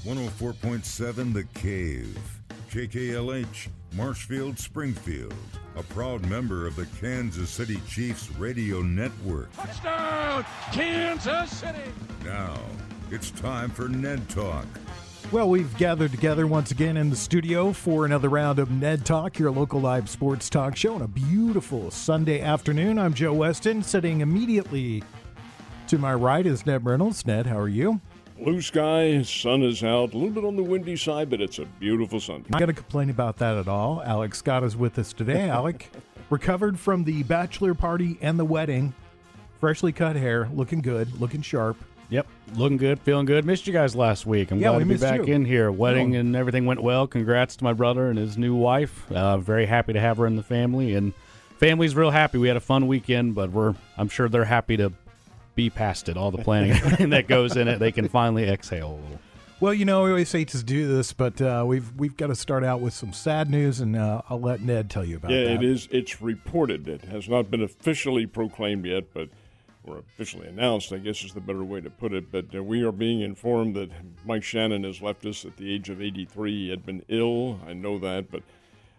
104.7 The Cave, KKLH, Marshfield, Springfield, a proud member of the Kansas City Chiefs radio network. Touchdown, Kansas City! Now, it's time for Ned Talk. Well, we've gathered together once again in the studio for another round of Ned Talk, your local live sports talk show on a beautiful Sunday afternoon. I'm Joe Westen. Sitting immediately to my right is Ned Reynolds. Ned, how are you? Blue sky, sun is out, a little bit on the windy side, but it's a beautiful Sunday. Not going to complain about that at all. Alex Scott is with us today. Alec, recovered from the bachelor party and the wedding. Freshly cut hair, looking good, looking sharp. Yep, looking good, feeling good. Missed you guys last week. I'm glad to be back in here. Wedding and everything went well. Congrats to my brother and his new wife. Very happy to have her in the family, and family's real happy. We had a fun weekend, but I'm sure they're happy to be past it. All the planning that goes in it, they can finally exhale a little. Well, you know, we always hate to do this, but we've got to start out with some sad news, and I'll let Ned tell you about that. Yeah, it is. It's reported. It has not been officially proclaimed yet, or officially announced, I guess is the better way to put it. But we are being informed that Mike Shannon has left us at the age of 83. He had been ill, I know that, but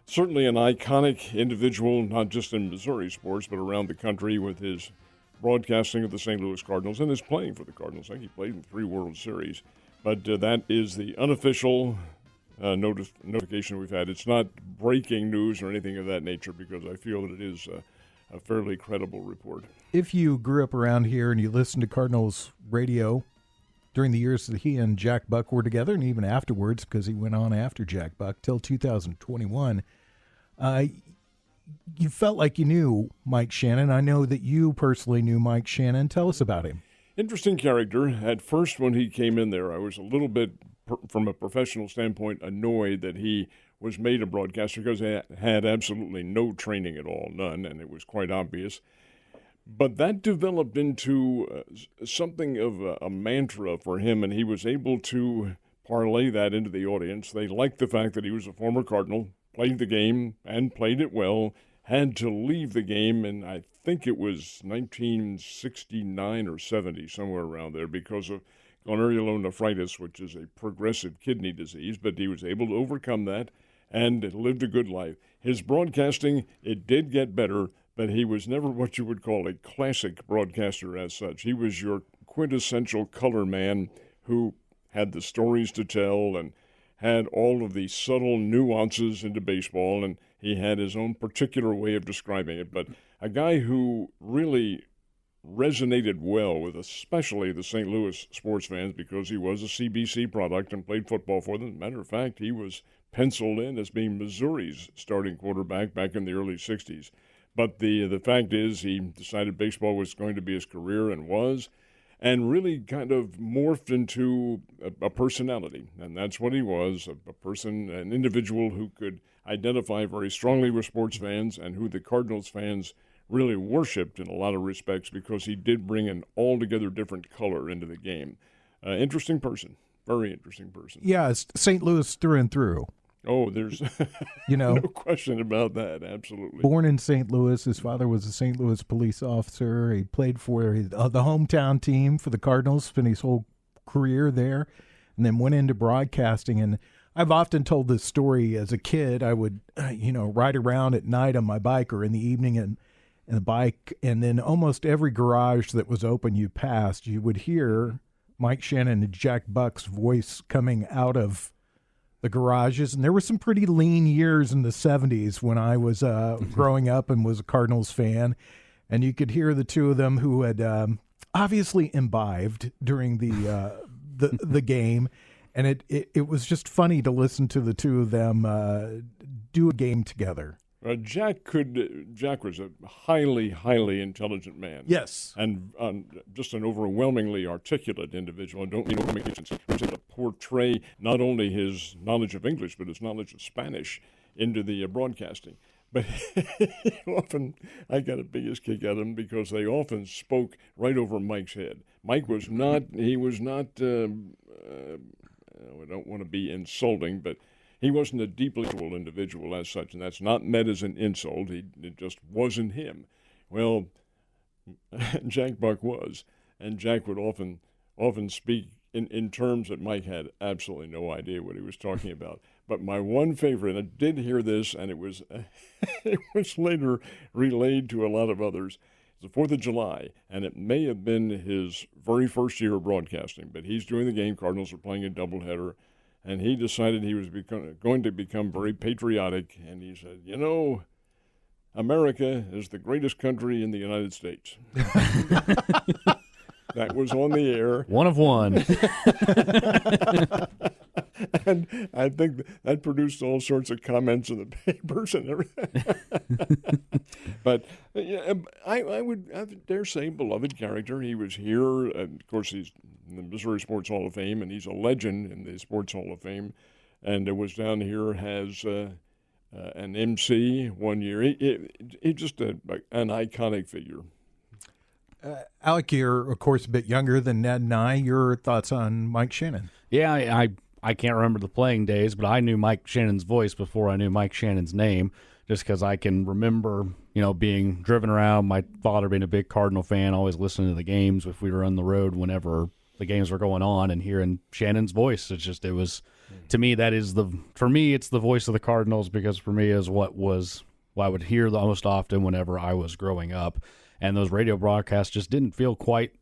certainly an iconic individual, not just in Missouri sports, but around the country with his broadcasting of the St. Louis Cardinals and his playing for the Cardinals. I think he played in 3 World Series. But that is the unofficial notification we've had. It's not breaking news or anything of that nature because I feel that it is a fairly credible report. If you grew up around here and you listened to Cardinals radio during the years that he and Jack Buck were together, and even afterwards, because he went on after Jack Buck till 2021, you felt like you knew Mike Shannon. I know that you personally knew Mike Shannon. Tell us about him. Interesting character. At first, when he came in there, I was a little bit, from a professional standpoint, annoyed that he was made a broadcaster because he had absolutely no training at all, none, and it was quite obvious. But that developed into something of a mantra for him, and he was able to parlay that into the audience. They liked the fact that he was a former Cardinal, played the game and played it well, had to leave the game, and I think it was 1969 or 70, somewhere around there, because of glomerulonephritis, which is a progressive kidney disease, but he was able to overcome that and lived a good life. His broadcasting, it did get better, but he was never what you would call a classic broadcaster as such. He was your quintessential color man who had the stories to tell and had all of the subtle nuances into baseball, and he had his own particular way of describing it. But a guy who really resonated well with especially the St. Louis sports fans because he was a CBC product and played football for them. Matter of fact, he was penciled in as being Missouri's starting quarterback back in the early 60s. But the fact is he decided baseball was going to be his career and was, and really kind of morphed into a personality. And that's what he was, a person, an individual who could identify very strongly with sports fans and who the Cardinals fans really worshipped in a lot of respects because he did bring an altogether different color into the game. Interesting person, very interesting person. Yeah, it's St. Louis through and through. Oh, there's no question about that, absolutely. Born in St. Louis, his father was a St. Louis police officer. He played for the hometown team for the Cardinals, spent his whole career there, and then went into broadcasting. And I've often told this story as a kid. I would, ride around at night on my bike or in the evening and the bike, and then almost every garage that was open you passed, you would hear Mike Shannon and Jack Buck's voice coming out of the garages. And there were some pretty lean years in the 70s when I was growing up and was a Cardinals fan. And you could hear the two of them who had obviously imbibed during the game. And it was just funny to listen to the two of them do a game together. Jack was a highly, highly intelligent man. Yes. And just an overwhelmingly articulate individual. I don't mean communications. He was able to portray not only his knowledge of English, but his knowledge of Spanish into the broadcasting. But often, I got a biggest kick out of him because they often spoke right over Mike's head. Mike was not, I don't want to be insulting, but he wasn't a deeply intellectual individual as such, and that's not meant as an insult. It just wasn't him. Well, Jack Buck was, and Jack would often speak in terms that Mike had absolutely no idea what he was talking about. But my one favorite, and I did hear this, and it was it was later relayed to a lot of others. It's the 4th of July, and it may have been his very first year of broadcasting, but he's doing the game. Cardinals are playing a doubleheader, and he decided he was going to become very patriotic, and he said, you know, America is the greatest country in the United States. That was on the air. One of one. And I think that produced all sorts of comments in the papers and everything. But yeah, I dare say, beloved character. He was here. And of course, he's in the Missouri Sports Hall of Fame, and he's a legend in the Sports Hall of Fame. And it was down here as an MC one year. He's just an iconic figure. Alec, you're, of course, a bit younger than Ned and I. Your thoughts on Mike Shannon? Yeah, I can't remember the playing days, but I knew Mike Shannon's voice before I knew Mike Shannon's name, just because I can remember, being driven around, my father being a big Cardinal fan, always listening to the games if we were on the road whenever the games were going on, and hearing Shannon's voice. To me, it's the voice of the Cardinals, because for me is what I would hear the most often whenever I was growing up. And those radio broadcasts just haven't felt quite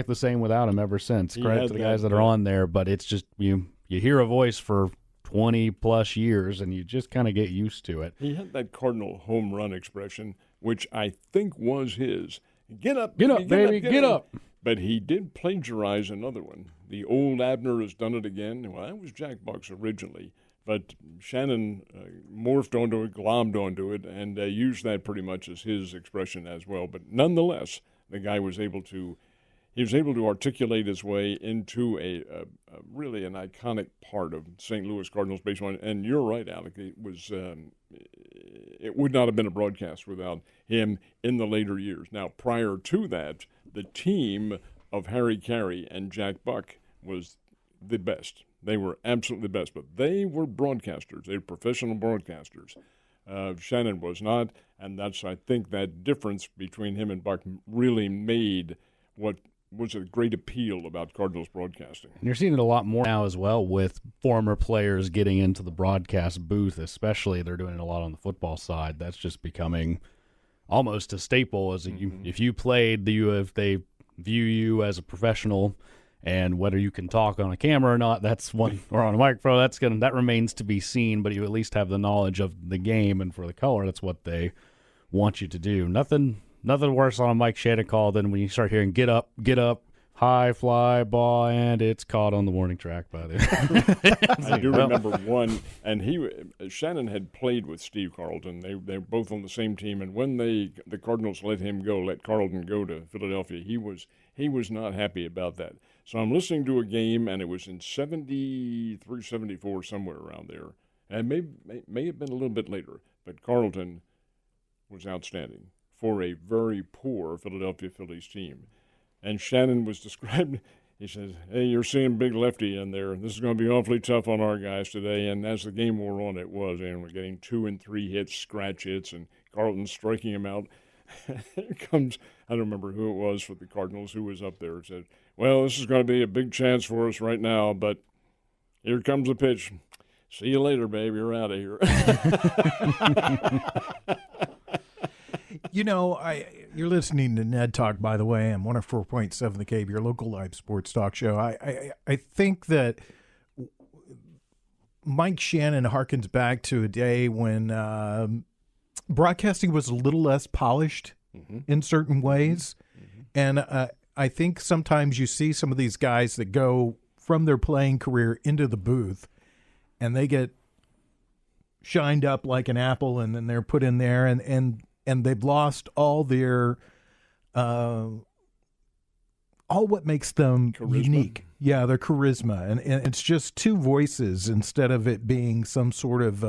the same without him ever since. Credit to the guys that are on there, but it's just you hear a voice for 20-plus years, and you just kind of get used to it. He had that Cardinal home run expression, which I think was his. Get up, baby, get up. But he did plagiarize another one. The old Abner has done it again. Well, that was Jack Buck's originally. But Shannon morphed onto it, glommed onto it, and used that pretty much as his expression as well. But nonetheless, the guy was able to articulate his way into a really an iconic part of St. Louis Cardinals baseball. And you're right, Alec. It would not have been a broadcast without him in the later years. Now, prior to that, the team of Harry Carey and Jack Buck was the best. They were absolutely the best, but they were broadcasters. They were professional broadcasters. Shannon was not, and that's, I think, that difference between him and Buck really made what was a great appeal about Cardinals broadcasting. And you're seeing it a lot more now as well, with former players getting into the broadcast booth, especially. They're doing it a lot on the football side. That's just becoming almost a staple. If you played, if they view you as a professional, and whether you can talk on a camera or not, or on a microphone, that remains to be seen. But you at least have the knowledge of the game, and for the color, that's what they want you to do. Nothing worse on a Mike Shannon call than when you start hearing "get up, high fly ball," and it's caught on the warning track by the. I do remember one, and Shannon had played with Steve Carlton. They were both on the same team, and when the Cardinals let Carlton go to Philadelphia, he was not happy about that. So I'm listening to a game, and it was in 73, 74, somewhere around there. And may have been a little bit later, but Carlton was outstanding for a very poor Philadelphia Phillies team. And Shannon was described, he says, "Hey, you're seeing Big Lefty in there. This is going to be awfully tough on our guys today." And as the game wore on, it was. And we're getting 2 and 3 hits, scratch hits, and Carlton striking him out. Here comes, I don't remember who it was for the Cardinals who was up there, said, "Well, this is going to be a big chance for us right now, but here comes the pitch. See you later, babe. You're out of here." You're listening to Ned Talk, by the way. I'm 104.7 The Cave, your local live sports talk show. I think that Mike Shannon harkens back to a day when broadcasting was a little less polished in certain ways. And I think sometimes you see some of these guys that go from their playing career into the booth, and they get shined up like an apple, and then they're put in there, and they've lost all their all what makes them unique. Yeah, their charisma. And it's just two voices instead of it being some sort of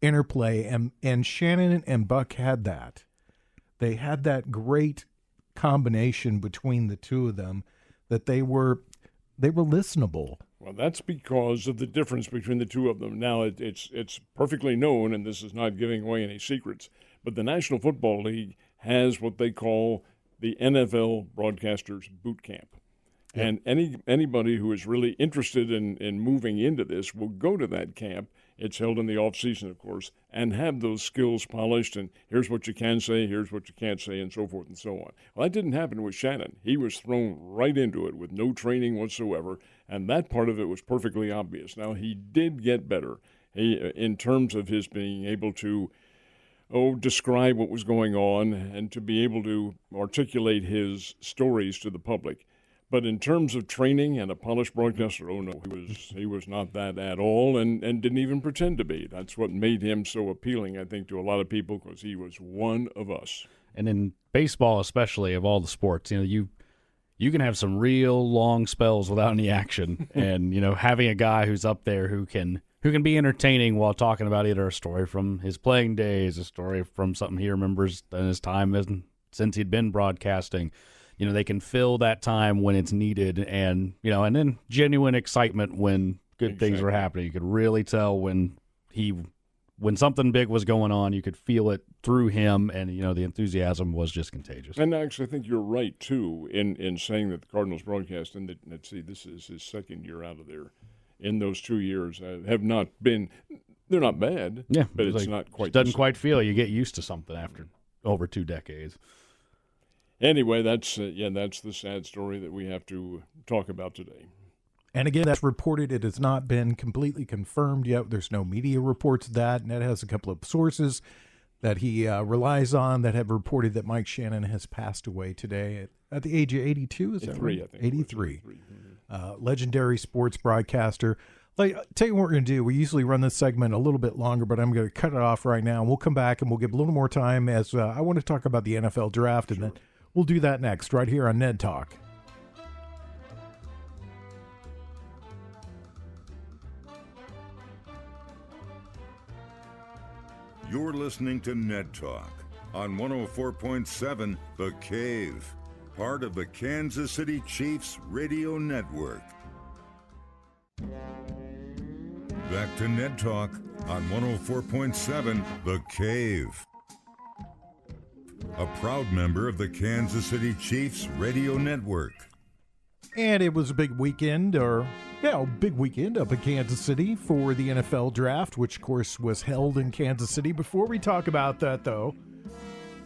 interplay. And Shannon and Buck had that. They had that great combination between the two of them that they were listenable. Well, that's because of the difference between the two of them. Now, it's perfectly known, and this is not giving away any secrets, but the National Football League has what they call the NFL Broadcasters Boot Camp. And anybody who is really interested in moving into this will go to that camp. It's held in the off season, of course, and have those skills polished. And here's what you can say, here's what you can't say, and so forth and so on. Well, that didn't happen with Shannon. He was thrown right into it with no training whatsoever, and that part of it was perfectly obvious. Now, he did get better in terms of his being able to describe what was going on and to be able to articulate his stories to the public. But in terms of training and a polished broadcaster, no, he was not that at all and didn't even pretend to be. That's what made him so appealing, I think, to a lot of people, because he was one of us. And in baseball especially, of all the sports, you can have some real long spells without any action. And, having a guy who's up there who can be entertaining while talking about either a story from his playing days, a story from something he remembers in his time since he'd been broadcasting. They can fill that time when it's needed, and then genuine excitement when good things were happening. You could really tell when something big was going on. You could feel it through him, and the enthusiasm was just contagious. And actually, I think you're right too in saying that the Cardinals broadcast, and let's see, this is his second year out of there. In those 2 years, have not been. They're not bad. Yeah, but it's not quite. It doesn't quite feel. You get used to something after over 2 decades. Anyway, that's the sad story that we have to talk about today. And again, that's reported. It has not been completely confirmed yet. There's no media reports of that. Ned has a couple of sources that he relies on that have reported that Mike Shannon has passed away today at the age of 82. Is that right? I think 83. Legendary sports broadcaster. Tell you what we're going to do. We usually run this segment a little bit longer, but I'm going to cut it off right now. We'll come back and we'll give a little more time as I want to talk about the NFL draft, and then we'll do that next right here on Ned Talk. You're listening to Ned Talk on 104.7 The Cave, part of the Kansas City Chiefs radio network. Back to Ned Talk on 104.7 The Cave, a proud member of the Kansas City Chiefs radio network. And it was a big weekend up in Kansas City for the NFL draft, which, of course, was held in Kansas City. Before we talk about that, though,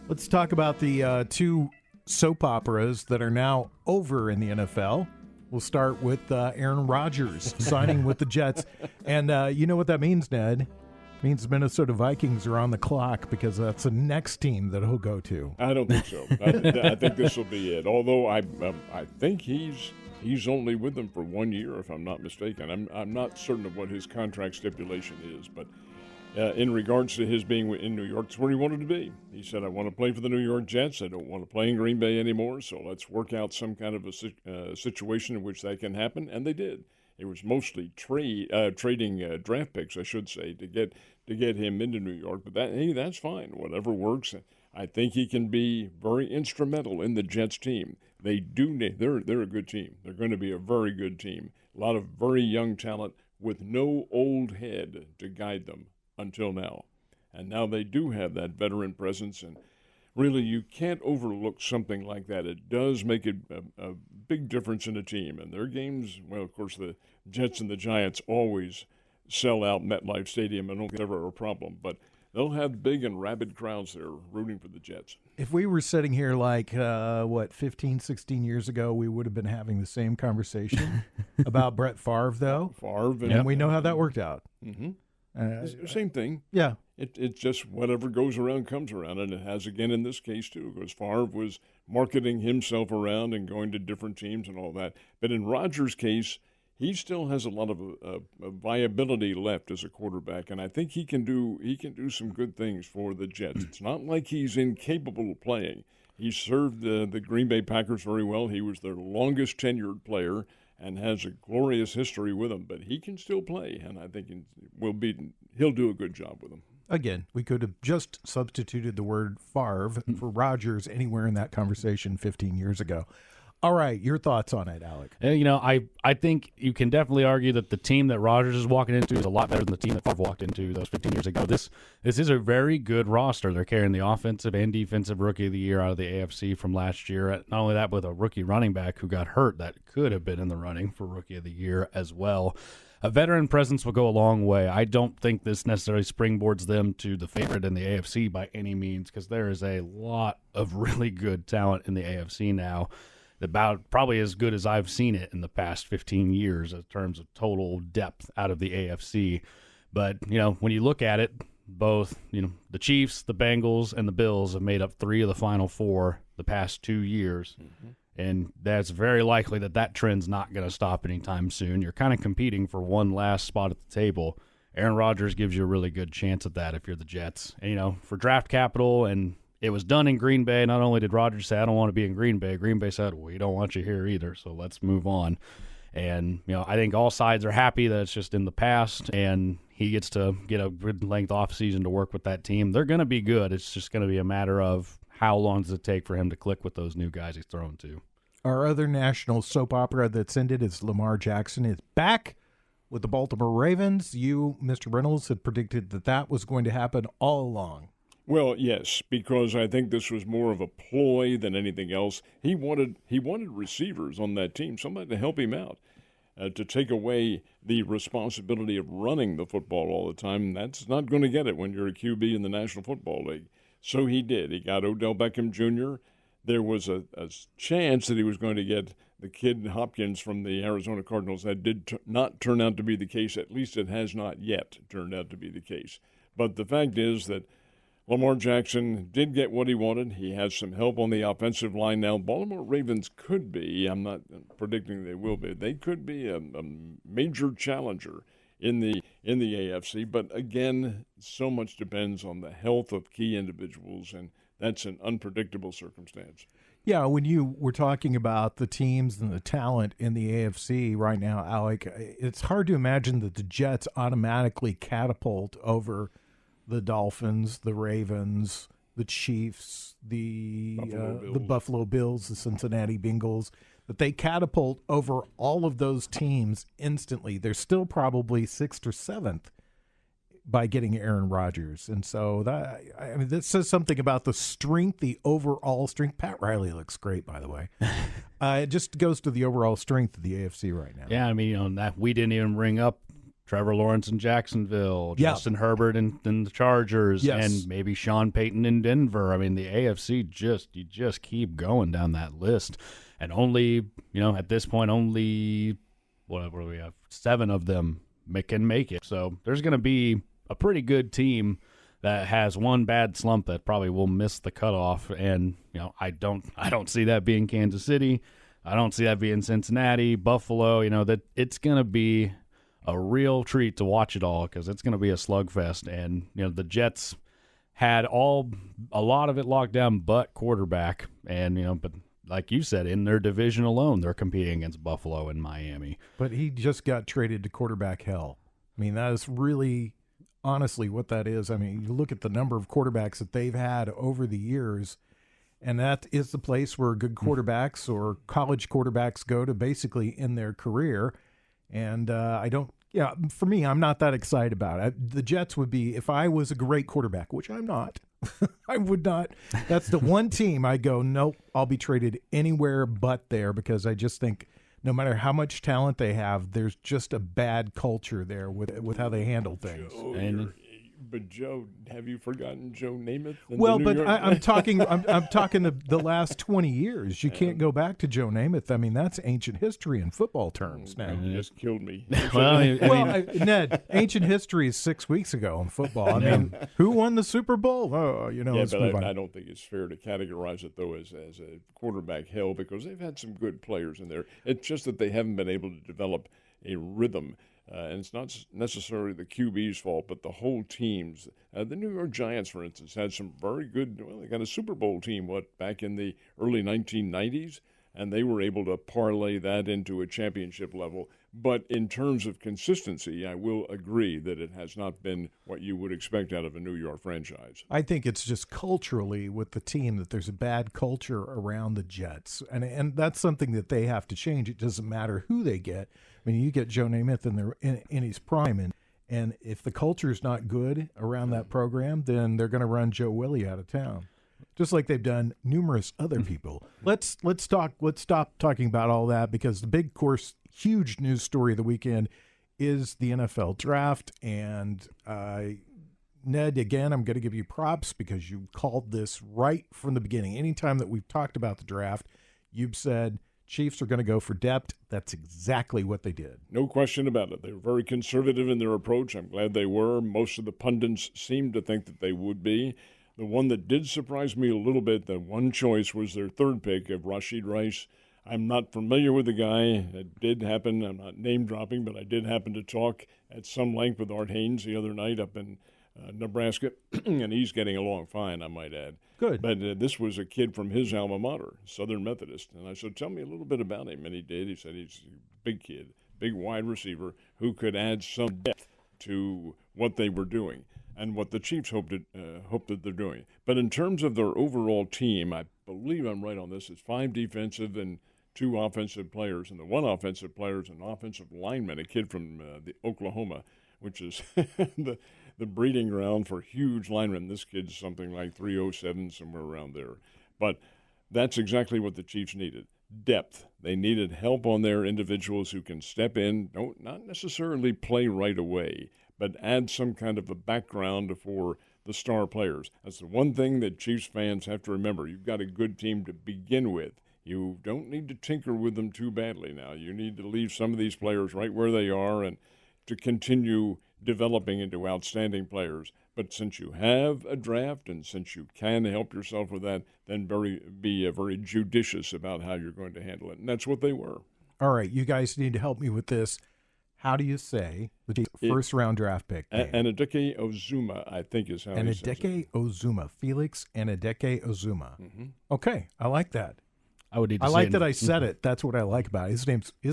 let's talk about the 2 soap operas that are now over in the NFL. We'll start with Aaron Rodgers signing with the Jets. And you know what that means, Ned? It means Minnesota Vikings are on the clock, because that's the next team that he'll go to. I don't think so. I think this will be it. Although I think he's only with them for 1 year, if I'm not mistaken. I'm not certain of what his contract stipulation is, but in regards to his being in New York, it's where he wanted to be. He said, I want to play for the New York Jets. I don't want to play in Green Bay anymore, so let's work out some kind of a situation in which that can happen, and they did. It was mostly trading draft picks, I should say, to get him into New York. But that's fine. Whatever works. I think he can be very instrumental in the Jets team. They're a good team. They're going to be a very good team. A lot of very young talent with no old head to guide them until now. And now they do have that veteran presence, and really you can't overlook something like that. It does make it a big difference in a team. And their games, well, of course, the Jets and the Giants always sell out MetLife Stadium. I don't think it's ever a problem. But they'll have big and rabid crowds there rooting for the Jets. If we were sitting here 15, 16 years ago, we would have been having the same conversation about Brett Favre, though. And we know how that worked out. Mm-hmm. Same thing. Yeah. It's just whatever goes around comes around, and it has again in this case too, because Favre was marketing himself around and going to different teams and all that. But in Rodgers' case, he still has a lot of viability left as a quarterback, and I think he can do some good things for the Jets. It's not like he's incapable of playing. He served the Green Bay Packers very well. He was their longest tenured player and has a glorious history with them, but he can still play, and I think he'll do a good job with them. Again, we could have just substituted the word Favre for Rodgers anywhere in that conversation 15 years ago. All right, your thoughts on it, Alec? I think you can definitely argue that the team that Rodgers is walking into is a lot better than the team that Favre walked into those 15 years ago. This is a very good roster. They're carrying the offensive and defensive rookie of the year out of the AFC from last year. Not only that, with a rookie running back who got hurt that could have been in the running for rookie of the year as well. A veteran presence will go a long way. I don't think this necessarily springboards them to the favorite in the AFC by any means, because there is a lot of really good talent in the AFC now. About probably as good as I've seen it in the past 15 years in terms of total depth out of the AFC. But, when you look at it, both, the Chiefs, the Bengals, and the Bills have made up 3 of the final 4 the past 2 years. Mm-hmm. And that's very likely that trend's not going to stop anytime soon. You're kind of competing for one last spot at the table. Aaron Rodgers gives you a really good chance at that if you're the Jets. And, for draft capital, and it was done in Green Bay. Not only did Rodgers say, I don't want to be in Green Bay said, we don't want you here either, so let's move on. And, I think all sides are happy that it's just in the past, and he gets to get a good length offseason to work with that team. They're going to be good. It's just going to be a matter of how long does it take for him to click with those new guys he's thrown to. Our other national soap opera that's ended is Lamar Jackson is back with the Baltimore Ravens. You, Mr. Reynolds, had predicted that was going to happen all along. Well, yes, because I think this was more of a ploy than anything else. He wanted receivers on that team, somebody to help him out, to take away the responsibility of running the football all the time. That's not going to get it when you're a QB in the National Football League. So he did. He got Odell Beckham Jr. There was a chance that he was going to get the kid Hopkins from the Arizona Cardinals. That did not turn out to be the case. At least it has not yet turned out to be the case. But the fact is that Lamar Jackson did get what he wanted. He has some help on the offensive line now. Baltimore Ravens could be, I'm not predicting they will be, they could be a major challenger in the AFC. But again, so much depends on the health of key individuals, and that's an unpredictable circumstance. Yeah, when you were talking about the teams and the talent in the AFC right now, Alec, it's hard to imagine that the Jets automatically catapult over the Dolphins, the Ravens, the Chiefs, the Buffalo Bills, the Cincinnati Bengals, that they catapult over all of those teams instantly. They're still probably 6th or 7th by getting Aaron Rodgers. And so that says something about the strength, the overall strength. Pat Riley looks great, by the way. It just goes to the overall strength of the AFC right now. Yeah, that we didn't even bring up Trevor Lawrence in Jacksonville, Justin Herbert in the Chargers, and maybe Sean Payton in Denver. The AFC you just keep going down that list. And only, at this point, only, what do we have? 7 of them can make it. So there's going to be a pretty good team that has one bad slump that probably will miss the cutoff. And, I don't see that being Kansas City. I don't see that being Cincinnati, Buffalo, that it's going to be a real treat to watch it all, because it's going to be a slugfest. And, the Jets had a lot of it locked down but quarterback. And, but like you said, in their division alone, they're competing against Buffalo and Miami. But he just got traded to quarterback hell. That is really, honestly, what that is. You look at the number of quarterbacks that they've had over the years, and that is the place where good quarterbacks or college quarterbacks go to basically end their career. And for me, I'm not that excited about it. The Jets would be, if I was a great quarterback, which I'm not, I would not. That's the one team I go, nope, I'll be traded anywhere but there, because I just think no matter how much talent they have, there's just a bad culture there with how they handle things. But Joe, have you forgotten Joe Namath? Well, but I'm talking the last 20 years. You can't go back to Joe Namath. That's ancient history in football terms now. You just killed me. Ned, ancient history is 6 weeks ago in football. Who won the Super Bowl? I don't think it's fair to categorize it, though, as a quarterback hell, because they've had some good players in there. It's just that they haven't been able to develop a rhythm. And it's not necessarily the QB's fault, but the whole team's. The New York Giants, for instance, had some very good. Well, they got a Super Bowl team, back in the early 1990s. and they were able to parlay that into a championship level. But in terms of consistency, I will agree that it has not been what you would expect out of a New York franchise. I think it's just culturally with the team that there's a bad culture around the Jets, and that's something that they have to change. It doesn't matter who they get. I mean, you get Joe Namath in his prime, and if the culture is not good around that program, then they're going to run Joe Willie out of town, just like they've done numerous other people. Let's stop talking about all that, because the big huge news story of the weekend is the NFL draft. And Ned, again, I'm going to give you props because you called this right from the beginning. Anytime that we've talked about the draft, you've said Chiefs are going to go for depth. That's exactly what they did. No question about it. They were very conservative in their approach. I'm glad they were. Most of the pundits seemed to think that they would be. The one that did surprise me a little bit, the one choice, was their third pick of Rashid Rice. I'm not familiar with the guy. It did happen. I'm not name-dropping, but I did happen to talk at some length with Art Haynes the other night up in Nebraska, and he's getting along fine, I might add. Good. But this was a kid from his alma mater, Southern Methodist. And I said, tell me a little bit about him. And he did. He said he's a big kid, big wide receiver who could add some depth to what they were doing and what the Chiefs hoped that they're doing. But in terms of their overall team, I believe I'm right on this. It's 5 defensive and 2 offensive players. And the one offensive player is an offensive lineman, a kid from the Oklahoma, which is the breeding ground for huge linemen. This kid's something like 307, somewhere around there. But that's exactly what the Chiefs needed. Depth. They needed help on their individuals who can step in, not necessarily play right away, but add some kind of a background for the star players. That's the one thing that Chiefs fans have to remember. You've got a good team to begin with. You don't need to tinker with them too badly now. You need to leave some of these players right where they are and to continue developing into outstanding players. But since you have a draft and since you can help yourself with that, then be very judicious about how you're going to handle it. And that's what they were. All right, you guys need to help me with this. How do you say the first-round draft pick? Anadike Ozuma, I think is how he says it. Anadike Ozuma. Felix Anadike Ozuma. Mm-hmm. Okay, I like that. I would need to I like that I said it. That's what I like about it. His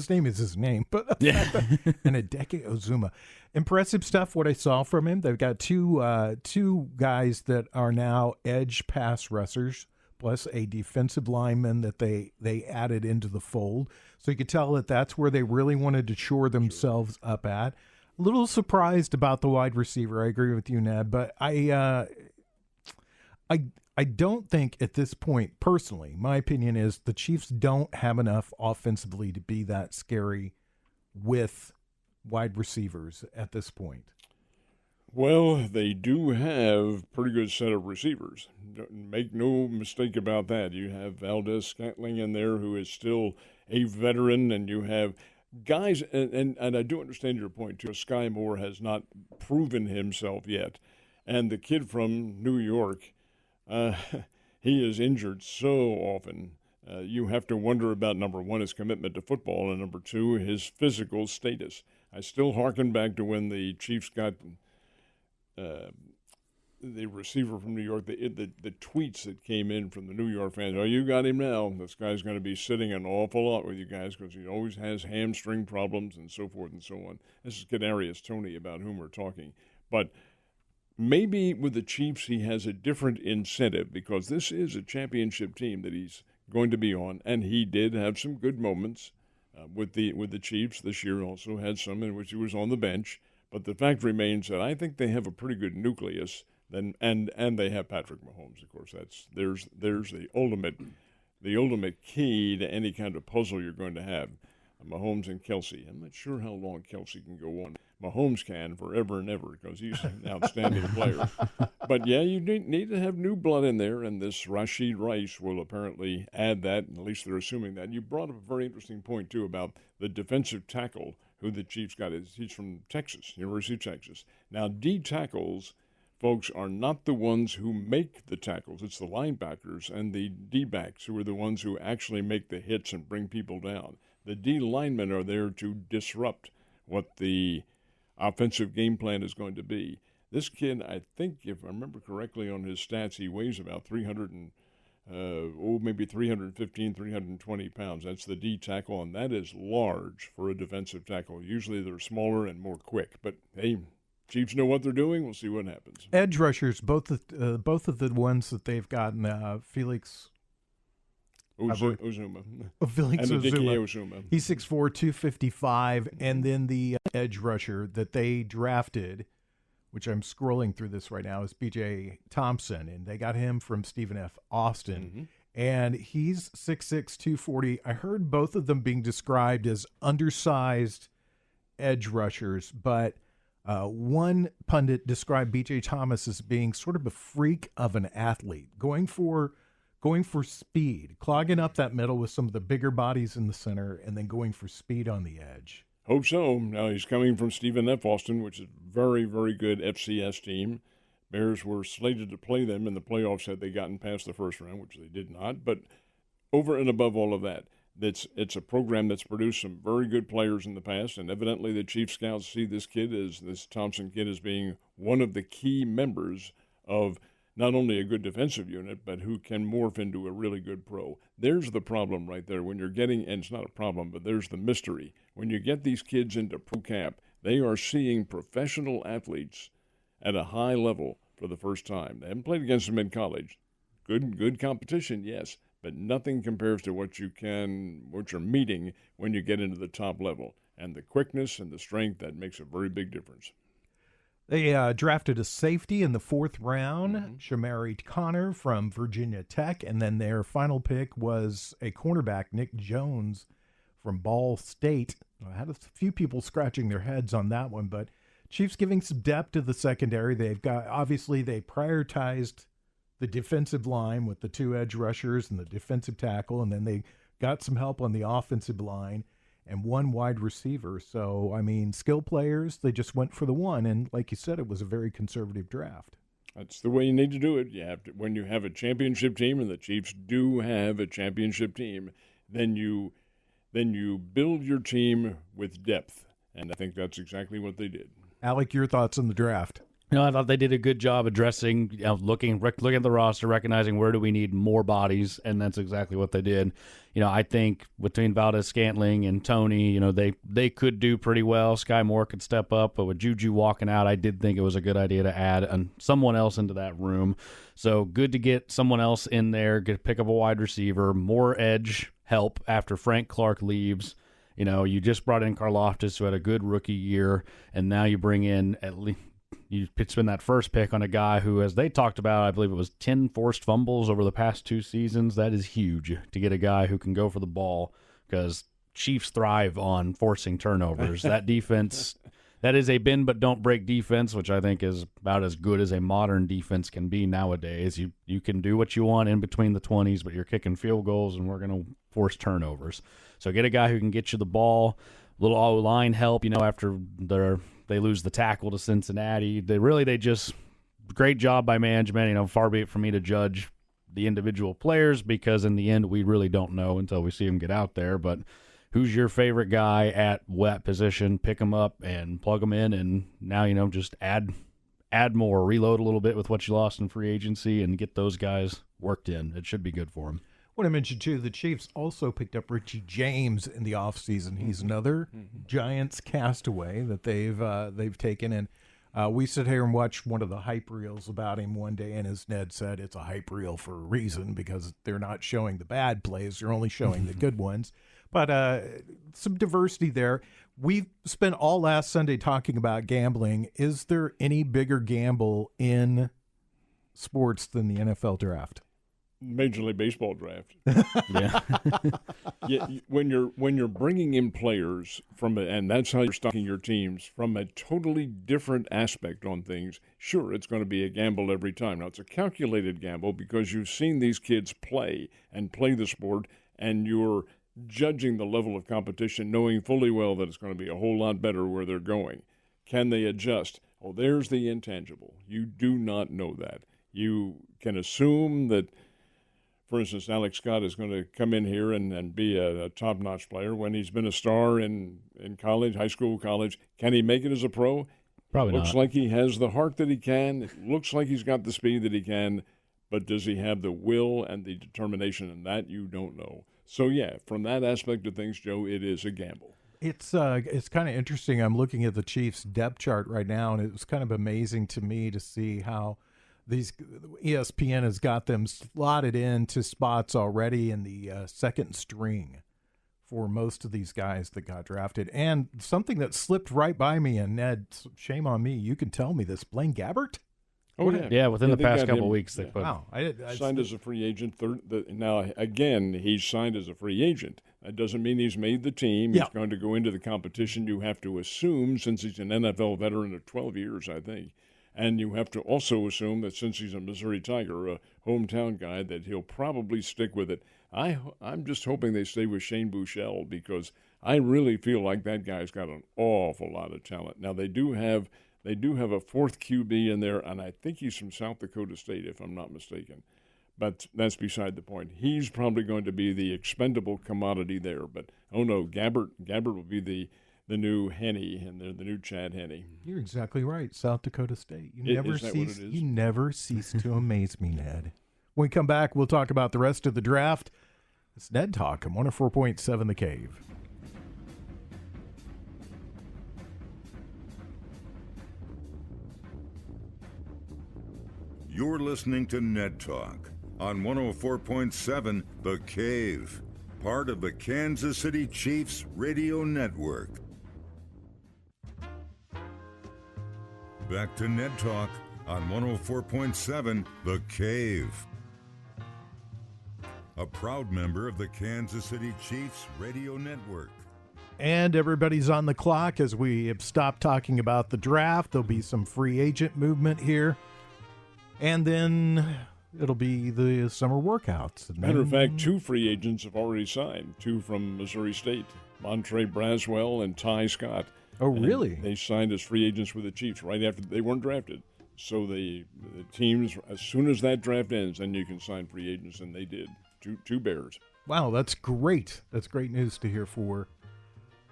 name is his name, but yeah. Anadike Ozuma. Impressive stuff. What I saw from him. They've got two guys that are now edge pass rushers, plus a defensive lineman that they added into the fold. So you could tell that that's where they really wanted to shore themselves up at. A little surprised about the wide receiver. I agree with you, Ned, but I don't think at this point, personally, my opinion is the Chiefs don't have enough offensively to be that scary with wide receivers at this point. Well, they do have a pretty good set of receivers. Make no mistake about that. You have Valdez-Scantling in there, who is still a veteran, and you have guys, and I do understand your point, too. Sky Moore has not proven himself yet. And the kid from New York, he is injured so often. You have to wonder about, number one, his commitment to football, and number two, his physical status. I still hearken back to when the Chiefs got the receiver from New York, the tweets that came in from the New York fans. Oh, you got him now. This guy's going to be sitting an awful lot with you guys because he always has hamstring problems and so forth and so on. This is Kadarius Toney, about whom we're talking. But maybe with the Chiefs he has a different incentive because this is a championship team that he's going to be on, and he did have some good moments with the Chiefs this year. Also had some in which he was on the bench. But the fact remains that I think they have a pretty good nucleus, and they have Patrick Mahomes. Of course, there's the ultimate key to any kind of puzzle you're going to have. Mahomes and Kelsey. I'm not sure how long Kelsey can go on. Mahomes can forever and ever because he's an outstanding player. But yeah, you need to have new blood in there, and this Rashid Rice will apparently add that. At least they're assuming that. You brought up a very interesting point too about the defensive tackle who the Chiefs got. He's from Texas, University of Texas. Now, D tackles, folks, are not the ones who make the tackles. It's the linebackers and the D-backs who are the ones who actually make the hits and bring people down. The D linemen are there to disrupt what the offensive game plan is going to be. This kid, I think, if I remember correctly on his stats, he weighs about 300 and maybe 315, 320 pounds. That's the D tackle, and that is large for a defensive tackle. Usually they're smaller and more quick, but hey, Chiefs know what they're doing. We'll see what happens. Edge rushers, both of the ones that they've gotten, Felix Ozuma. Felix and Ozuma. He's 6'4", 255, and then the edge rusher that they drafted, which I'm scrolling through this right now, is B.J. Thompson, and they got him from Stephen F. Austin, and he's 6'6", 240. I heard both of them being described as undersized edge rushers, but one pundit described B.J. Thomas as being sort of a freak of an athlete, going for speed, clogging up that middle with some of the bigger bodies in the center, and then going for speed on the edge. Hope so. Now he's coming from Stephen F. Austin, which is a very, very good FCS team. Bears were slated to play them in the playoffs had they gotten past the first round, which they did not. But over and above all of that, it's a program that's produced some very good players in the past, and evidently the Chief Scouts see this Thompson kid as being one of the key members of not only a good defensive unit, but who can morph into a really good pro. There's the problem right there when you're getting, and it's not a problem, but there's the mystery. When you get these kids into pro camp, they are seeing professional athletes at a high level for the first time. They haven't played against them in college. Good competition, yes, but nothing compares to what you're meeting when you get into the top level. And the quickness and the strength, that makes a very big difference. They drafted a safety in the 4th round, Shamari Connor from Virginia Tech, and then their final pick was a cornerback, Nick Jones from Ball State. I had a few people scratching their heads on that one, but Chiefs giving some depth to the secondary. They prioritized the defensive line with the 2 edge rushers and the defensive tackle, and then they got some help on the offensive line and 1 wide receiver. So, I mean, skill players, they just went for the one. And like you said, it was a very conservative draft. That's the way you need to do it. You have to, when you have a championship team, and the Chiefs do have a championship team, then you build your team with depth. And I think that's exactly what they did. Alec, your thoughts on the draft? I thought they did a good job addressing, looking at the roster, recognizing where do we need more bodies, and that's exactly what they did. I think between Valdez-Scantling and Tony, they could do pretty well. Sky Moore could step up, but with Juju walking out, I did think it was a good idea to add someone else into that room. So good to get someone else in there, pick up a wide receiver, more edge help after Frank Clark leaves. You just brought in Karlaftis, who had a good rookie year, and now you bring in at least. You spend that first pick on a guy who, as they talked about, I believe it was 10 forced fumbles over the past 2 seasons. That is huge to get a guy who can go for the ball, because Chiefs thrive on forcing turnovers. That defense, that is a bend but don't break defense, which I think is about as good as a modern defense can be nowadays. You can do what you want in between the 20s, but you're kicking field goals, and we're going to force turnovers. So get a guy who can get you the ball, little O-line help, after they lose the tackle to Cincinnati. Great job by management. Far be it from me to judge the individual players, because in the end we really don't know until we see them get out there. But who's your favorite guy at what position? Pick them up and plug them in, and now just add more, reload a little bit with what you lost in free agency, and get those guys worked in. It should be good for them. I want to mention, too, the Chiefs also picked up Richie James in the offseason. He's another Giants castaway that they've taken. And we sit here and watch one of the hype reels about him one day, and as Ned said, it's a hype reel for a reason, because they're not showing the bad plays. They're only showing the good ones. But some diversity there. We've spent all last Sunday talking about gambling. Is there any bigger gamble in sports than the NFL draft? Major League Baseball draft. Yeah. When you're bringing in players and that's how you're stocking your teams from a totally different aspect on things. Sure, it's going to be a gamble every time. Now, it's a calculated gamble because you've seen these kids play the sport, and you're judging the level of competition, knowing fully well that it's going to be a whole lot better where they're going. Can they adjust? Oh, there's the intangible. You do not know that. You can assume that, for instance, Alex Scott is going to come in here and be a top-notch player when he's been a star in college, high school, college. Can he make it as a pro? Probably not. Looks like he has the heart that he can. It looks like he's got the speed that he can. but does he have the will and the determination? And that you don't know. So, yeah, from that aspect of things, Joe, it is a gamble. It's kind of interesting. I'm looking at the Chiefs' depth chart right now, and it was kind of amazing to me to see how ESPN has got them slotted into spots already in the second string for most of these guys that got drafted. And something that slipped right by me, and Ned, shame on me, you can tell me this, Blaine Gabbert? Oh, yeah. Yeah, within the past couple weeks they put. Wow. I signed as a free agent. Now, again, he's signed as a free agent. That doesn't mean he's made the team. Yeah. He's going to go into the competition. You have to assume, since he's an NFL veteran of 12 years, I think, and you have to also assume that since he's a Missouri Tiger, a hometown guy, that he'll probably stick with it. I'm just hoping they stay with Shane Buechele, because I really feel like that guy's got an awful lot of talent. Now, they do have a fourth QB in there, and I think he's from South Dakota State, if I'm not mistaken. But that's beside the point. He's probably going to be the expendable commodity there. But, oh, no, Gabbert will be the new Henne, and the new Chad Henne. You're exactly right. South Dakota State. You never cease to amaze me, Ned. When we come back, we'll talk about the rest of the draft. It's Ned Talk on 104.7 The Cave. You're listening to Ned Talk on 104.7 The Cave, part of the Kansas City Chiefs Radio Network. Back to Ned Talk on 104.7 The Cave. A proud member of the Kansas City Chiefs Radio Network. And everybody's on the clock as we have stopped talking about the draft. There'll be some free agent movement here. And then it'll be the summer workouts. Matter of fact, 2 free agents have already signed, 2 from Missouri State, Montre Braswell and Ty Scott. Oh, really? They signed as free agents with the Chiefs right after they weren't drafted. So the teams, as soon as that draft ends, then you can sign free agents, and they did. Two Bears. Wow, that's great. That's great news to hear for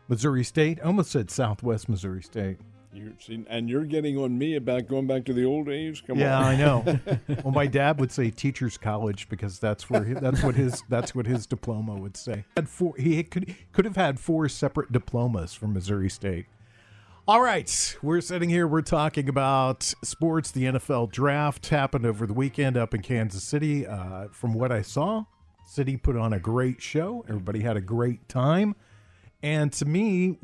Missouri State. I almost said Southwest Missouri State. You're getting on me about going back to the old days. Come on. Yeah, I know. Well, my dad would say Teachers College, because that's what his diploma would say. He could have had 4 separate diplomas from Missouri State. All right, we're sitting here. We're talking about sports. The NFL draft happened over the weekend up in Kansas City. From what I saw, City put on a great show. Everybody had a great time, and to me,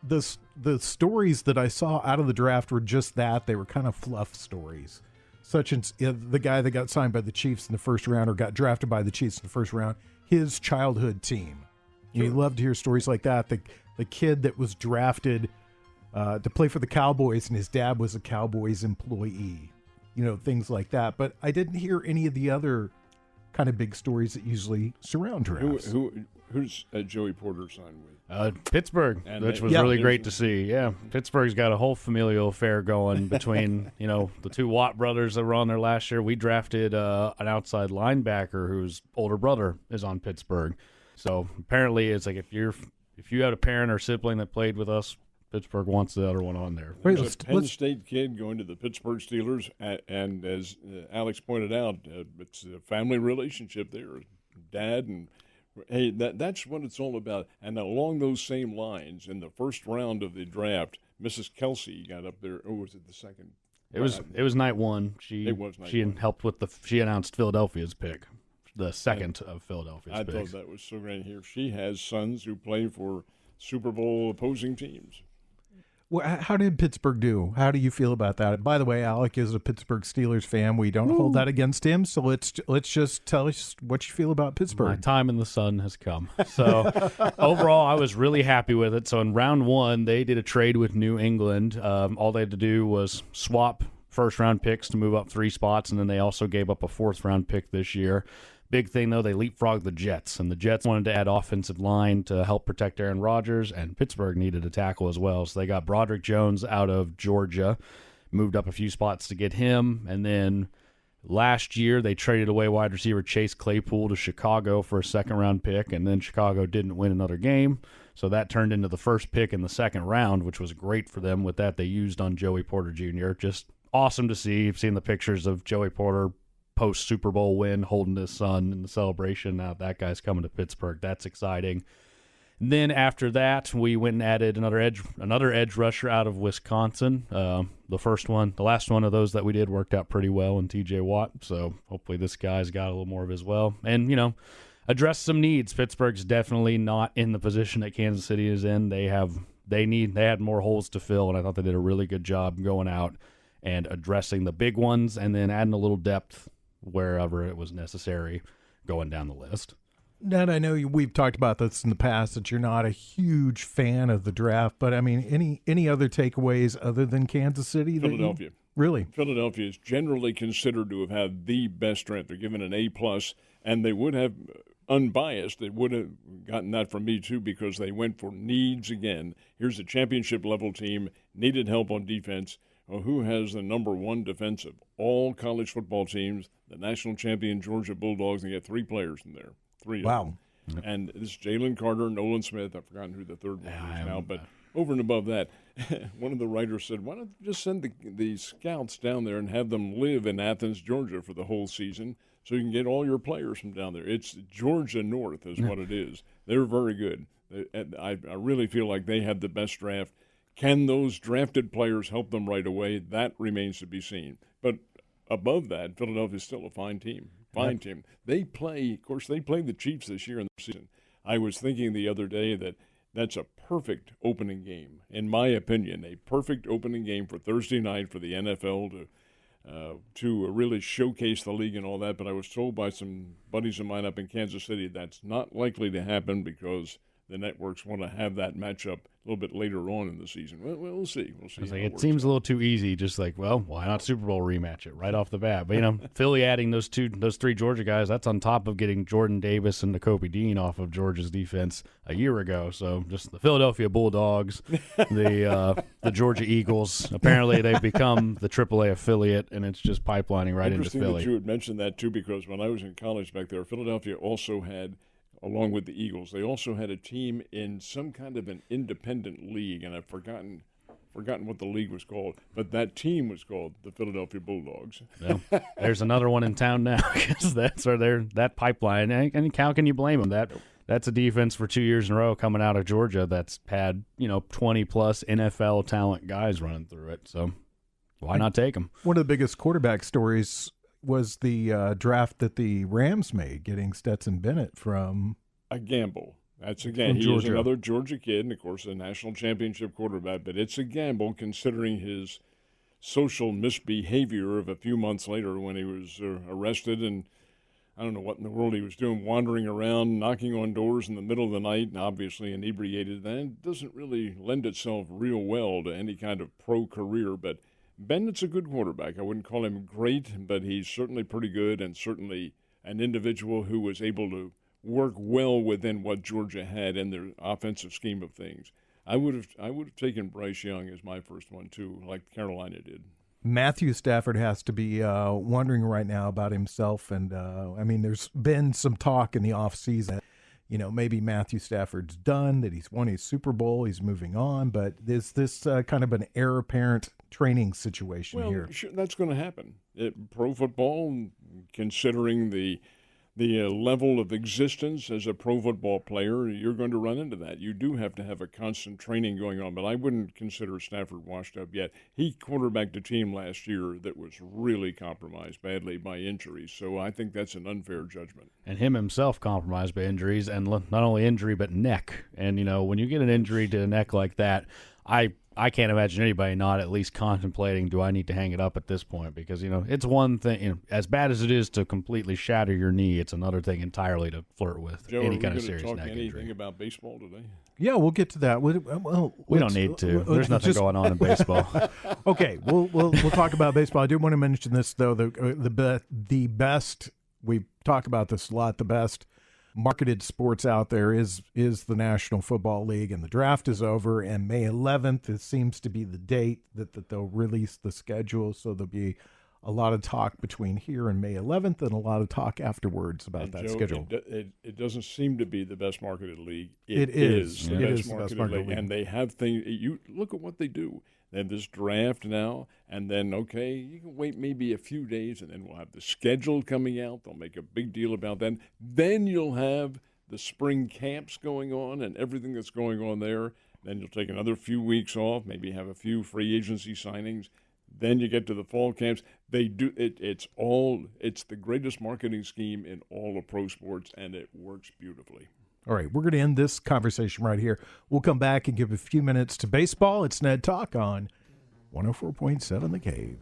the stories that I saw out of the draft were just that. They were kind of fluff stories, such as the guy that got signed by the Chiefs in the first round, or got drafted by the Chiefs in the first round, his childhood team. Sure. You love to hear stories like that. The kid that was drafted to play for the Cowboys, and his dad was a Cowboys employee. Things like that. But I didn't hear any of the other kind of big stories that usually surround drafts. Who's Joey Porter signed with? Pittsburgh, which was really great to see. Yeah, Pittsburgh's got a whole familial affair going between the 2 Watt brothers that were on there last year. We drafted an outside linebacker whose older brother is on Pittsburgh. So apparently, it's like if you had a parent or sibling that played with us, Pittsburgh wants the other one on there. There's a Penn State kid going to the Pittsburgh Steelers, and as Alex pointed out, it's a family relationship there. Dad and hey, that's what it's all about. And along those same lines, in the first round of the draft, Mrs. Kelsey got up there. Or was it the second? It was night one. She helped with she announced Philadelphia's pick, the second of Philadelphia's picks. I thought that was so great here. She has sons who play for Super Bowl opposing teams. Well, how did Pittsburgh do? How do you feel about that? By the way, Alec is a Pittsburgh Steelers fan. We don't hold that against him, so let's just tell us what you feel about Pittsburgh. My time in the sun has come. So overall, I was really happy with it. So in round 1, they did a trade with New England. All they had to do was swap first-round picks to move up 3 spots, and then they also gave up a 4th-round pick this year. Big thing, though, they leapfrogged the Jets, and the Jets wanted to add offensive line to help protect Aaron Rodgers, and Pittsburgh needed a tackle as well. So they got Broderick Jones out of Georgia, moved up a few spots to get him, and then last year they traded away wide receiver Chase Claypool to Chicago for a 2nd-round pick, and then Chicago didn't win another game, so that turned into the first pick in the 2nd round, which was great for them. With that, they used on Joey Porter Jr. Just awesome to see. You've seen the pictures of Joey Porter post Super Bowl win, holding his son in the celebration. Now that guy's coming to Pittsburgh. That's exciting. And then after that, we went and added another edge rusher out of Wisconsin. The last one of those that we did worked out pretty well in T.J. Watt. So hopefully this guy's got a little more of his well. And, address some needs. Pittsburgh's definitely not in the position that Kansas City is in. They had more holes to fill, and I thought they did a really good job going out and addressing the big ones and then adding a little depth wherever it was necessary going down the list. Ned, I know we've talked about this in the past, that you're not a huge fan of the draft, but I mean, any other takeaways other than Kansas City? Philadelphia. Really? Philadelphia is generally considered to have had the best draft. They're given an A+, and they would have, unbiased, they would have gotten that from me too, because they went for needs again. Here's a championship-level team, needed help on defense. Well, who has the number one defensive? All college football teams, the national champion Georgia Bulldogs, and they get 3 players in there. 3 of them. And this is Jalen Carter, Nolan Smith. I've forgotten who the third one is now, but over and above that, one of the writers said, why don't you just send the scouts down there and have them live in Athens, Georgia for the whole season so you can get all your players from down there. It's Georgia North is what it is. They're very good. I really feel like they have the best draft. Can those drafted players help them right away? That remains to be seen. But above that, Philadelphia is still a fine team. Fine team. They play the Chiefs this year in the season. I was thinking the other day that's a perfect opening game, in my opinion, a perfect opening game for Thursday night for the NFL to really showcase the league and all that. But I was told by some buddies of mine up in Kansas City that's not likely to happen because the networks want to have that matchup a little bit later on in the season. Well, we'll see. It seems a little too easy. Just like, well, why not Super Bowl rematch it right off the bat? But Philly adding those 3 Georgia guys, that's on top of getting Jordan Davis and Nakobe Dean off of Georgia's defense a year ago. So just the Philadelphia Bulldogs, the Georgia Eagles. Apparently they've become the AAA affiliate, and it's just pipelining right into Philly. Interesting that you had mentioned that too, because when I was in college back there, Philadelphia also had, along with the Eagles, they also had a team in some kind of an independent league, and I've forgotten what the league was called, but that team was called the Philadelphia Bulldogs. Well, there's another one in town now, because that's where that pipeline, and how can you blame them? That's a defense for 2 years in a row coming out of Georgia that's had 20-plus NFL talent guys running through it, so why not take them? One of the biggest quarterback stories was the draft that the Rams made, getting Stetson Bennett from a gamble. That's a gamble. He is another Georgia kid, and of course a national championship quarterback, but it's a gamble considering his social misbehavior of a few months later when he was arrested, and I don't know what in the world he was doing, wandering around, knocking on doors in the middle of the night, and obviously inebriated. That doesn't really lend itself real well to any kind of pro career, but Bennett's a good quarterback. I wouldn't call him great, but he's certainly pretty good and certainly an individual who was able to work well within what Georgia had in their offensive scheme of things. I would have taken Bryce Young as my first one too, like Carolina did. Matthew Stafford has to be wondering right now about himself, and there's been some talk in the offseason. Maybe Matthew Stafford's done, that he's won his Super Bowl, he's moving on, but is this kind of an heir apparent training situation here? Sure, that's going to happen. Pro football, considering the level of existence as a pro football player, you're going to run into that. You do have to have a constant training going on, but I wouldn't consider Stafford washed up yet. He quarterbacked a team last year that was really compromised badly by injuries, so I think that's an unfair judgment. And him himself compromised by injuries, and not only injury, but neck. And, when you get an injury to the neck like that, I can't imagine anybody not at least contemplating, do I need to hang it up at this point? Because, it's one thing, as bad as it is to completely shatter your knee, it's another thing entirely to flirt with Joe, any kind of serious neck injury. Anything about baseball today? Yeah, we'll get to that. We don't need to. There's nothing going on in baseball. Okay, we'll talk about baseball. I do want to mention this, though. The best, we talk about this a lot, the best marketed sports out there is the National Football League, and the draft is over, and May 11th, it seems to be the date that they'll release the schedule, so there'll be a lot of talk between here and May 11th and a lot of talk afderwards about that schedule. It doesn't seem to be the best marketed league. It is the best marketed league. And they have things. You look at what they do. They have this draft now, and then, okay, you can wait maybe a few days, and then we'll have the schedule coming out. They'll make a big deal about that. Then you'll have the spring camps going on and everything that's going on there. Then you'll take another few weeks off, maybe have a few free agency signings. Then you get to the fall camps. They do it. It's the greatest marketing scheme in all of pro sports, and it works beautifully. All right, we're going to end this conversation right here. We'll come back and give a few minutes to baseball. It's Ned Talk on 104.7 The Cave.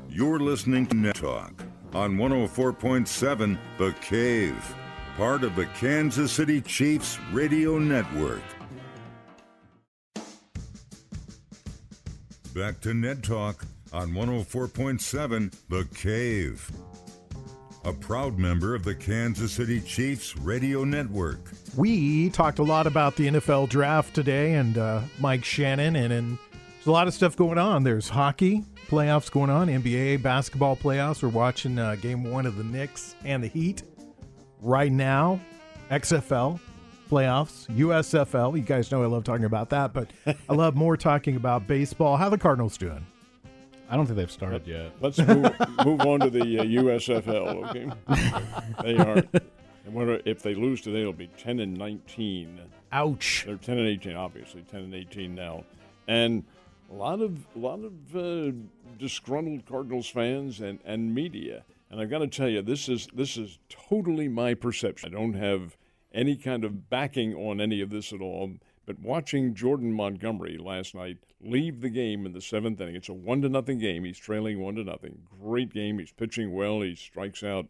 You're listening to Ned Talk on 104.7 The Cave, part of the Kansas City Chiefs Radio Network. Back to Ned Talk on 104.7 The Cave, a proud member of the Kansas City Chiefs Radio Network. We talked a lot about the NFL draft today and Mike Shannon, and there's a lot of stuff going on. There's hockey playoffs going on, NBA basketball playoffs. We're watching game one of the Knicks and the Heat right now. XFL playoffs, USFL. You guys know I love talking about that, but I love more talking about baseball. How are the Cardinals doing? I don't think they've started yet. Let's move on to the USFL, okay? They are. And if they lose today, it'll be 10-19. Ouch. They're 10-18, obviously 10-18 now, and a lot of disgruntled Cardinals fans and media. And I've got to tell you, this is totally my perception. I don't have any kind of backing on any of this at all. But watching Jordan Montgomery last night leave the game in the seventh inning, it's a 1-0 game. He's trailing 1-0. Great game. He's pitching well. He strikes out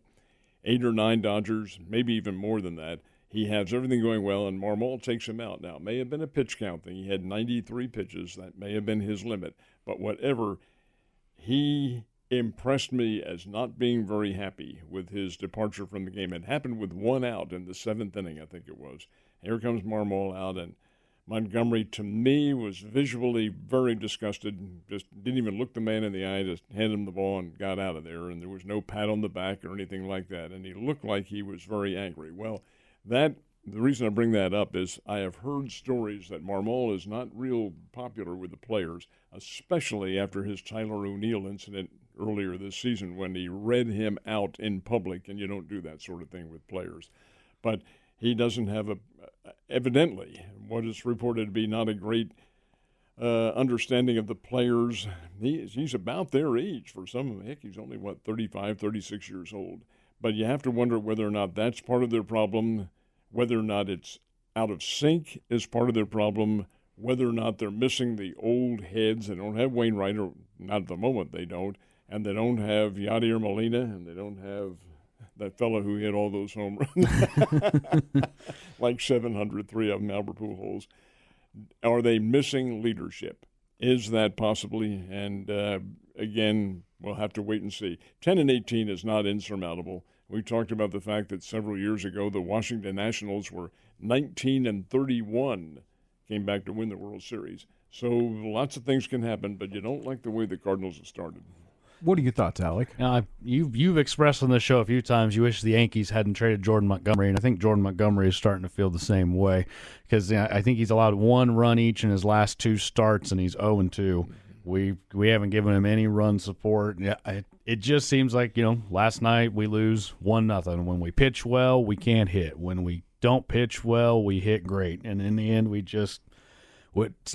8 or 9 Dodgers, maybe even more than that. He has everything going well, and Marmol takes him out. Now, it may have been a pitch count thing. He had 93 pitches. That may have been his limit. But whatever, he impressed me as not being very happy with his departure from the game. It happened with 1 out in the seventh inning, I think it was. Here comes Marmol out, and Montgomery, to me, was visually very disgusted, just didn't even look the man in the eye, just handed him the ball and got out of there, and there was no pat on the back or anything like that, and he looked like he was very angry. Well, the reason I bring that up is I have heard stories that Marmol is not real popular with the players, especially after his Tyler O'Neill incident earlier this season when he read him out in public, and you don't do that sort of thing with players. But he doesn't have evidently, what is reported to be not a great understanding of the players. He's about their age for some of them. Heck, he's only, 35, 36 years old. But you have to wonder whether or not that's part of their problem, whether or not it's out of sync is part of their problem, whether or not they're missing the old heads. They don't have Wainwright, or not at the moment they don't, and they don't have Yadier Molina, and they don't have that fellow who hit all those home runs, like 700, 3 of them, Albert Pujols. Are they missing leadership? Is that possibly? And again, we'll have to wait and see. 10-18 is not insurmountable. We talked about the fact that several years ago the Washington Nationals were 19-31, came back to win the World Series. So lots of things can happen, but you don't like the way the Cardinals have started. What are your thoughts, Alec? You've expressed on this show a few times you wish the Yankees hadn't traded Jordan Montgomery, and I think Jordan Montgomery is starting to feel the same way because I think he's allowed 1 run each in his last 2 starts, and he's 0-2. We haven't given him any run support. It just seems like, last night we lose 1-0. When we pitch well, we can't hit. When we don't pitch well, we hit great. And in the end,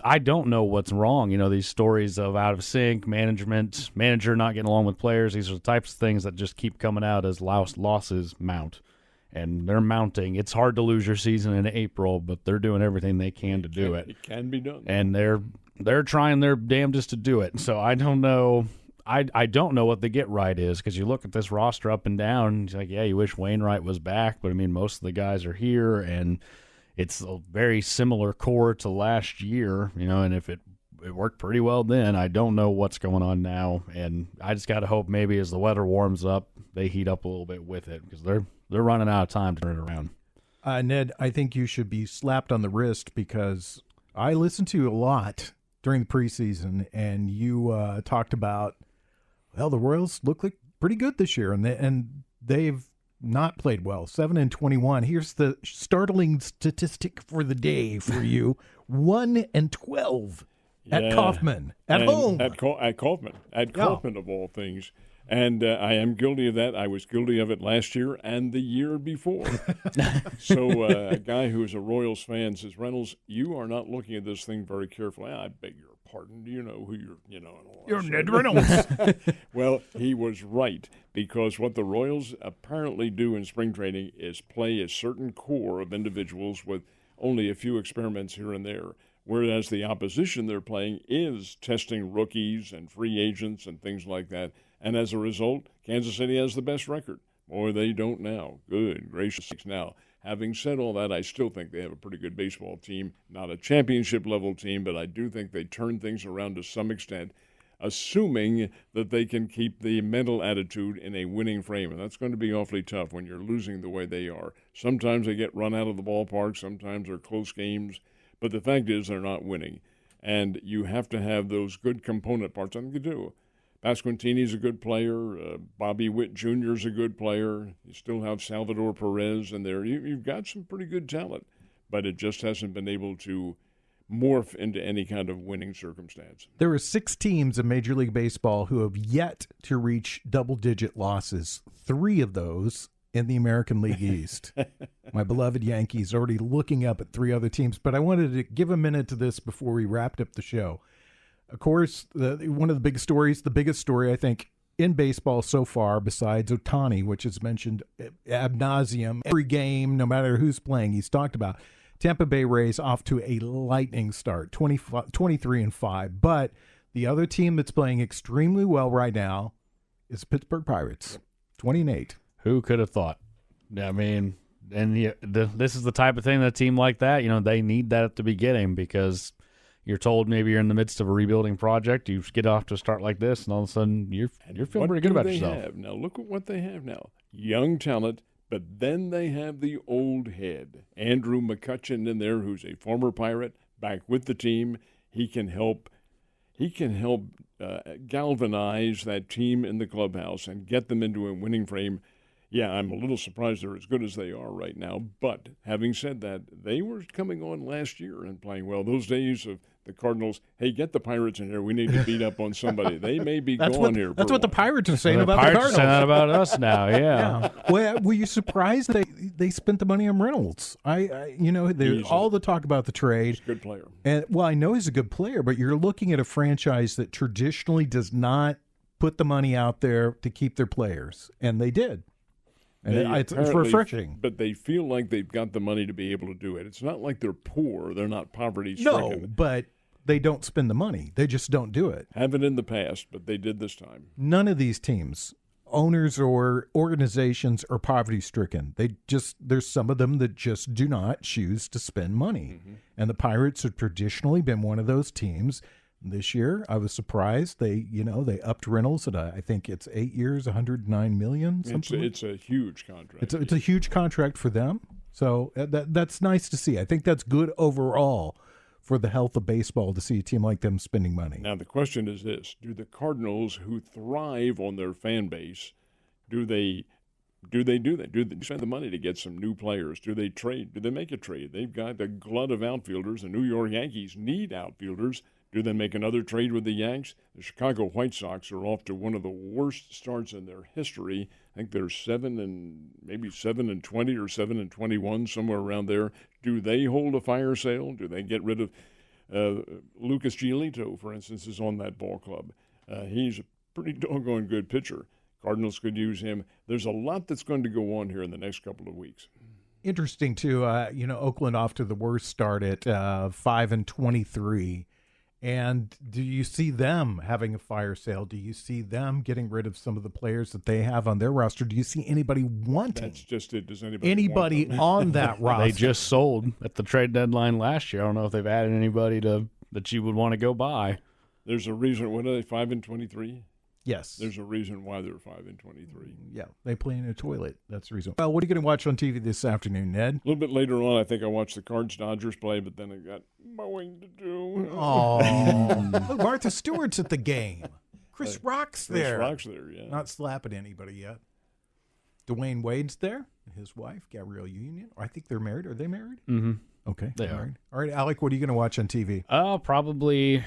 I don't know what's wrong. These stories of out of sync, manager not getting along with players, these are the types of things that just keep coming out as losses mount. And they're mounting. It's hard to lose your season in April, but they're doing everything they can to do it. It can be done. And they're trying their damnedest to do it. So I don't know. I don't know what the get right is, because you look at this roster up and down, it's like, yeah, you wish Wainwright was back, but most of the guys are here, and it's a very similar core to last year, and if it worked pretty well then, I don't know what's going on now, and I just got to hope maybe as the weather warms up, they heat up a little bit with it, because they're running out of time to turn it around. Ned, I think you should be slapped on the wrist, because I listen to you a lot during the preseason, and you talked about, well, the Royals look like pretty good this year, and they've not played well. 7-21. Here's the startling statistic for the day for you: 1-12 at Kaufman at home. At Kaufman of all things. And I am guilty of that. I was guilty of it last year and the year before. So a guy who is a Royals fan says, Reynolds, you are not looking at this thing very carefully. I beg your pardon. Do you know who you're, and all that. You're Ned Reynolds. Well, he was right, because what the Royals apparently do in spring training is play a certain core of individuals with only a few experiments here and there, whereas the opposition they're playing is testing rookies and free agents and things like that. And as a result, Kansas City has the best record. Boy, they don't now. Good gracious sakes. Now, having said all that, I still think they have a pretty good baseball team. Not a championship-level team, but I do think they turn things around to some extent, assuming that they can keep the mental attitude in a winning frame. And that's going to be awfully tough when you're losing the way they are. Sometimes they get run out of the ballpark. Sometimes they're close games. But the fact is they're not winning. And you have to have those good component parts. I think you do. Pasquantini's a good player. Bobby Witt Jr. is a good player. You still have Salvador Perez in there. You've got some pretty good talent, but it just hasn't been able to morph into any kind of winning circumstance. There are 6 teams in Major League Baseball who have yet to reach double-digit losses. 3 of those in the American League East. My beloved Yankees already looking up at 3 other teams, but I wanted to give a minute to this before we wrapped up the show. Of course, one of the big stories, the biggest story, I think, in baseball so far, besides Ohtani, which is mentioned ad nauseum every game, no matter who's playing, he's talked about. Tampa Bay Rays off to a lightning start, 23-5. But the other team that's playing extremely well right now is Pittsburgh Pirates, 20-8. Who could have thought? I mean, and this is the type of thing that a team like that, they need that at the beginning, because you're told maybe you're in the midst of a rebuilding project. You get off to a start like this, and all of a sudden you're feeling pretty good about yourself. Now look at what they have now. Young talent, but then they have the old head. Andrew McCutchen in there, who's a former Pirate, back with the team. He can help galvanize that team in the clubhouse and get them into a winning frame. Yeah, I'm a little surprised they're as good as they are right now. But having said that, they were coming on last year and playing well. Those days of the Cardinals, hey, get the Pirates in here. We need to beat up on somebody. They may be gone here. That's what the Pirates are saying about the Pirates Cardinals. Saying that about us now, yeah. Well, were you surprised they spent the money on Reynolds? There's all the talk about the trade. He's a good player. And I know he's a good player, but you're looking at a franchise that traditionally does not put the money out there to keep their players, and they did. And it's refreshing. But they feel like they've got the money to be able to do it. It's not like they're poor. They're not poverty-stricken. No, but they don't spend the money. They just don't do it. Haven't in the past, but they did this time. None of these teams, owners or organizations, are poverty-stricken. There's some of them that just do not choose to spend money. Mm-hmm. And the Pirates have traditionally been one of those teams. This year, I was surprised. They upped Reynolds at I think it's 8 years, $109 million. It's a huge contract. It's a huge contract for them. So that's nice to see. I think that's good overall for the health of baseball to see a team like them spending money. Now the question is this: do the Cardinals, who thrive on their fan base, do they do that? Do they spend the money to get some new players? Do they trade? Do they make a trade? They've got a glut of outfielders. The New York Yankees need outfielders. Do they make another trade with the Yanks? The Chicago White Sox are off to one of the worst starts in their history. I think they're 7-20 or 7-21, somewhere around there. Do they hold a fire sale? Do they get rid of Lucas Giolito, for instance, is on that ball club? He's a pretty doggone good pitcher. Cardinals could use him. There's a lot that's going to go on here in the next couple of weeks. Interesting, too. Oakland off to the worst start at 5-23. And do you see them having a fire sale? Do you see them getting rid of some of the players that they have on their roster? Do you see anybody wanting? That's just it. Does anybody want them? On that roster? They just sold at the trade deadline last year. I don't know if they've added anybody that you would want to go buy. There's a reason. What are they, 5-23? Yes. There's a reason why they're 5-23. Yeah, they play in a toilet. That's the reason. Well, what are you going to watch on TV this afternoon, Ned? A little bit later on, I think I watched the Cards-Dodgers play, but then I got mowing to do. Oh, look, Martha Stewart's at the game. Chris Rock's there. Chris Rock's there, yeah. Not slapping anybody yet. Dwayne Wade's there. His wife, Gabrielle Union. I think they're married. Are they married? Mm-hmm. Okay. They are. are. All right, Alec, what are you going to watch on TV? I'll probably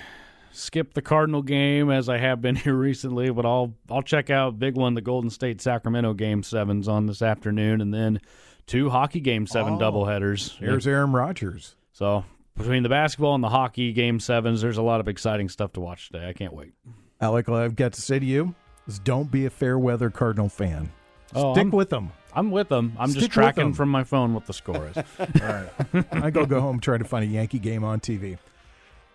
skip the Cardinal game as I have been here recently, but I'll check out big one, the Golden State Sacramento Game 7's on this afternoon, and then 2 hockey Game 7 doubleheaders. There's Aaron Rodgers. So between the basketball and the hockey Game 7s, there's a lot of exciting stuff to watch today. I can't wait. Alec, all I've got to say to you is don't be a fair weather Cardinal fan. Stick with them. I'm with them. I'm Stick just tracking from my phone what the score is. All right. I go home trying to find a Yankee game on TV.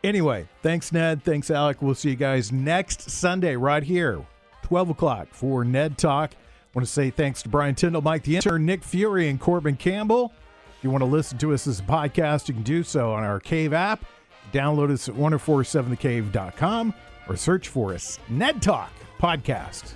Anyway, thanks, Ned. Thanks, Alec. We'll see you guys next Sunday right here, 12 o'clock for Ned Talk. I want to say thanks to Brian Tyndall, Mike the Intern, Nick Fury, and Corbin Campbell. If you want to listen to us as a podcast, you can do so on our Cave app. Download us at 1047thecave.com or search for us, Ned Talk Podcast.